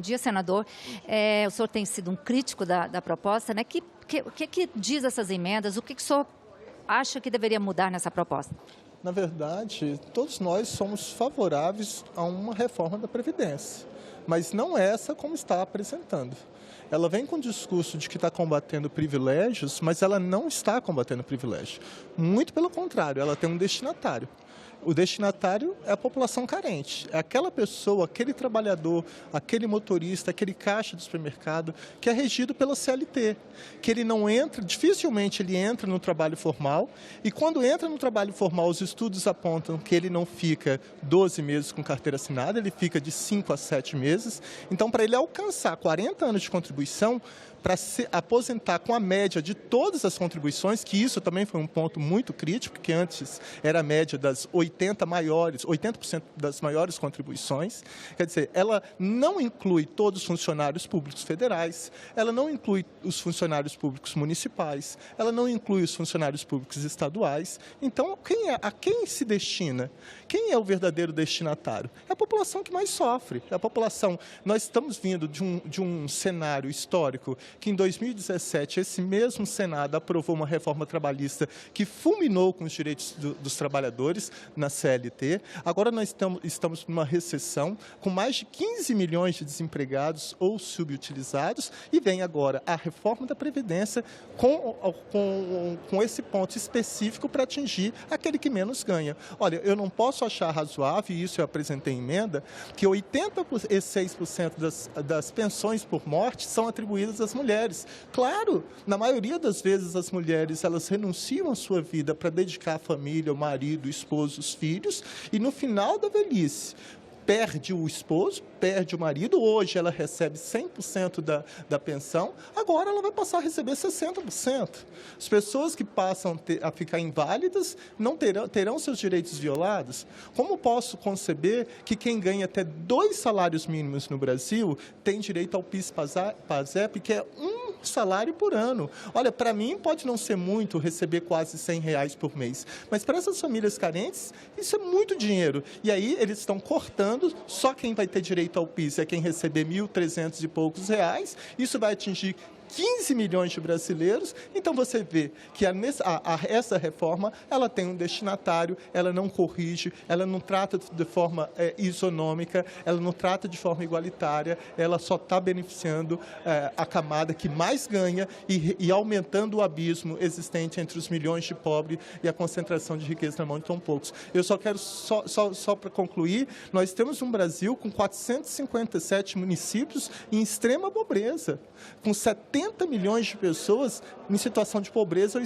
Bom dia, senador. O senhor tem sido um crítico da proposta, né? O que diz essas emendas? O que o senhor acha que deveria mudar nessa proposta? Na verdade, todos nós somos favoráveis a uma reforma da Previdência, mas não essa como está apresentando. Ela vem com o discurso de que está combatendo privilégios, mas ela não está combatendo privilégios. Muito pelo contrário, ela tem um destinatário. O destinatário é a população carente, é aquela pessoa, aquele trabalhador, aquele motorista, aquele caixa do supermercado que é regido pela CLT, que ele não entra, dificilmente ele entra no trabalho formal e quando entra no trabalho formal os estudos apontam que ele não fica 12 meses com carteira assinada, ele fica de 5 a 7 meses. Então, para ele alcançar 40 anos de contribuição, para se aposentar com a média de todas as contribuições, que isso também foi um ponto muito crítico, que antes era a média das 80% das maiores contribuições. Quer dizer, ela não inclui todos os funcionários públicos federais, ela não inclui os funcionários públicos municipais, ela não inclui os funcionários públicos estaduais. Então, a quem se destina? Quem é o verdadeiro destinatário? É a população que mais sofre. É a população. Nós estamos vindo de um cenário histórico que em 2017 esse mesmo Senado aprovou uma reforma trabalhista que fulminou com os direitos dos trabalhadores na CLT. Agora nós estamos numa recessão com mais de 15 milhões de desempregados ou subutilizados e vem agora a reforma da Previdência com esse ponto específico para atingir aquele que menos ganha. Olha, eu não posso achar razoável, e isso eu apresentei em emenda, que 86% das pensões por morte são atribuídas às mulheres. Claro, na maioria das vezes as mulheres elas renunciam à sua vida para dedicar à família, o marido, o esposo, os filhos, e no final da velhice perde o esposo, perde o marido, hoje ela recebe 100% da pensão, agora ela vai passar a receber 60%. As pessoas que passam a ficar inválidas não terão seus direitos violados. Como posso conceber que quem ganha até 2 salários mínimos no Brasil tem direito ao PIS/PASEP, que é um salário por ano? Olha, para mim pode não ser muito receber quase R$100 por mês, mas para essas famílias carentes isso é muito dinheiro. E aí eles estão cortando, só quem vai ter direito ao PIS é quem receber R$1.300 e poucos. Isso vai atingir 15 milhões de brasileiros. Então você vê que essa reforma ela tem um destinatário, ela não corrige, ela não trata de forma isonômica, ela não trata de forma igualitária, ela só está beneficiando a camada que mais ganha e aumentando o abismo existente entre os milhões de pobres e a concentração de riqueza na mão de tão poucos. Eu só quero, só para concluir, nós temos um Brasil com 457 municípios em extrema pobreza, com 70 milhões de pessoas em situação de pobreza ou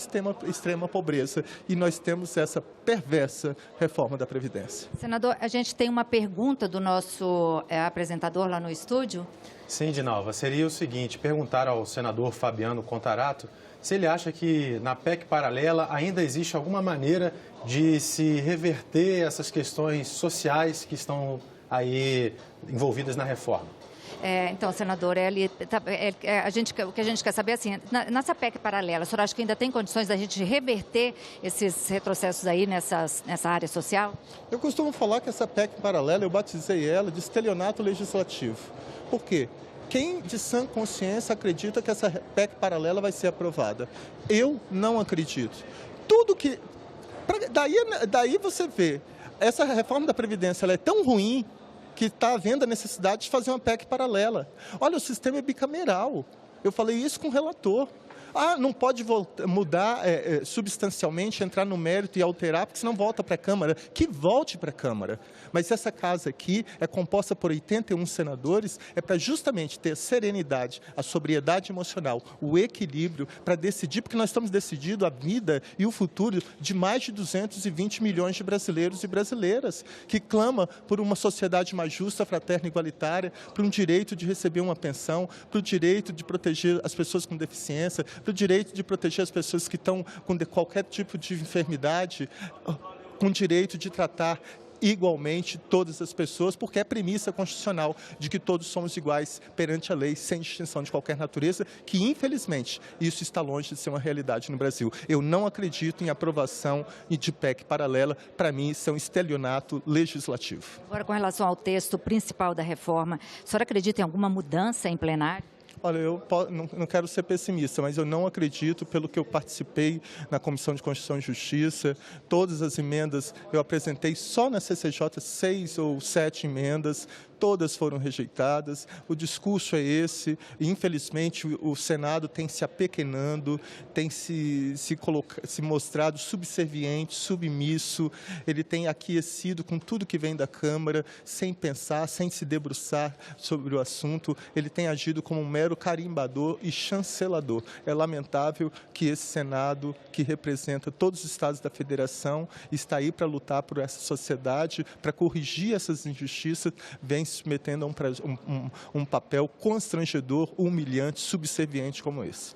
extrema pobreza. E nós temos essa perversa reforma da Previdência. Senador, a gente tem uma pergunta do nosso apresentador lá no estúdio. Sim, Dinalva, seria o seguinte, perguntar ao senador Fabiano Contarato se ele acha que na PEC paralela ainda existe alguma maneira de se reverter essas questões sociais que estão aí envolvidas na reforma. Então, senador, o que a gente quer saber é assim, nessa PEC paralela, o senhor acha que ainda tem condições da gente reverter esses retrocessos aí nessa área social? Eu costumo falar que essa PEC paralela, eu batizei ela de estelionato legislativo. Por quê? Quem de sã consciência acredita que essa PEC paralela vai ser aprovada? Eu não acredito. Daí você vê, essa reforma da Previdência ela é tão ruim que está havendo a necessidade de fazer uma PEC paralela. Olha, o sistema é bicameral. Eu falei isso com o relator. Não pode mudar substancialmente, entrar no mérito e alterar, porque senão volta para a Câmara. Que volte para a Câmara. Mas essa casa aqui é composta por 81 senadores, é para justamente ter a serenidade, a sobriedade emocional, o equilíbrio, para decidir, porque nós estamos decidindo a vida e o futuro de mais de 220 milhões de brasileiros e brasileiras, que clamam por uma sociedade mais justa, fraterna e igualitária, por um direito de receber uma pensão, por um direito de proteger as pessoas com deficiência, do direito de proteger as pessoas que estão com qualquer tipo de enfermidade, com direito de tratar igualmente todas as pessoas, porque é premissa constitucional de que todos somos iguais perante a lei, sem distinção de qualquer natureza, que infelizmente isso está longe de ser uma realidade no Brasil. Eu não acredito em aprovação de PEC paralela, para mim isso é um estelionato legislativo. Agora, com relação ao texto principal da reforma, a senhora acredita em alguma mudança em plenário? Olha, eu não quero ser pessimista, mas eu não acredito, pelo que eu participei na Comissão de Constituição e Justiça, todas as emendas, eu apresentei só na CCJ 6 ou 7 emendas, todas foram rejeitadas, o discurso é esse, e infelizmente o Senado tem se apequenando, tem se mostrado subserviente, submisso, ele tem aquecido com tudo que vem da Câmara, sem pensar, sem se debruçar sobre o assunto, ele tem agido como um mero carimbador e chancelador. É lamentável que esse Senado, que representa todos os estados da Federação, está aí para lutar por essa sociedade, para corrigir essas injustiças, vem se submetendo a um papel constrangedor, humilhante, subserviente como esse.